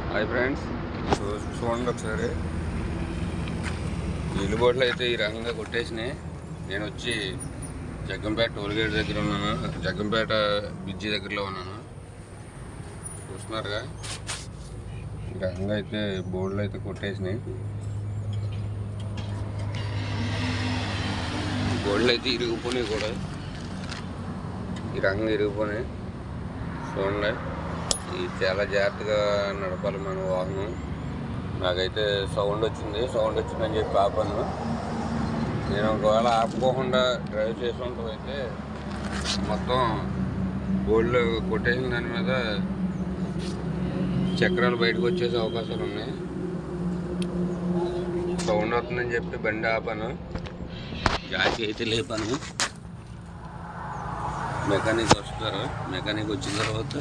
Hi friends, చూడండి ఒకసారి. ఇల్లు బోట్లు అయితే ఈ రకంగా కొట్టేసినాయి. నేను వచ్చి జగ్గంపేట టోల్గేట్ దగ్గర ఉన్నాను, జగ్గంపేట బ్రిడ్జి దగ్గరలో ఉన్నాను. చూస్తున్నారుగా, ఈ రకంగా అయితే బోర్డులు అయితే కొట్టేసినాయి. బోర్డులు అయితే ఇరిగిపోయినాయి కూడా, ఈ రకంగా ఇరిగిపోయినాయి. చూడండి, ఇది చాలా జాగ్రత్తగా నడపాలి మన వాహనం. నాకైతే సౌండ్ వచ్చిందని చెప్పి ఆపాను. నేను ఒకవేళ ఆపుకోకుండా డ్రైవ్ చేసుకుంటూ అయితే మొత్తం బోర్డులు కొట్టేసిన దాని మీద చక్రాలు బయటకు వచ్చేసే అవకాశాలు ఉన్నాయి. సౌండ్ వస్తుందని చెప్పి బండి ఆపాను, జాకి అయితే లేపాను. మెకానిక్ వస్తారు, మెకానిక్ వచ్చిన తర్వాత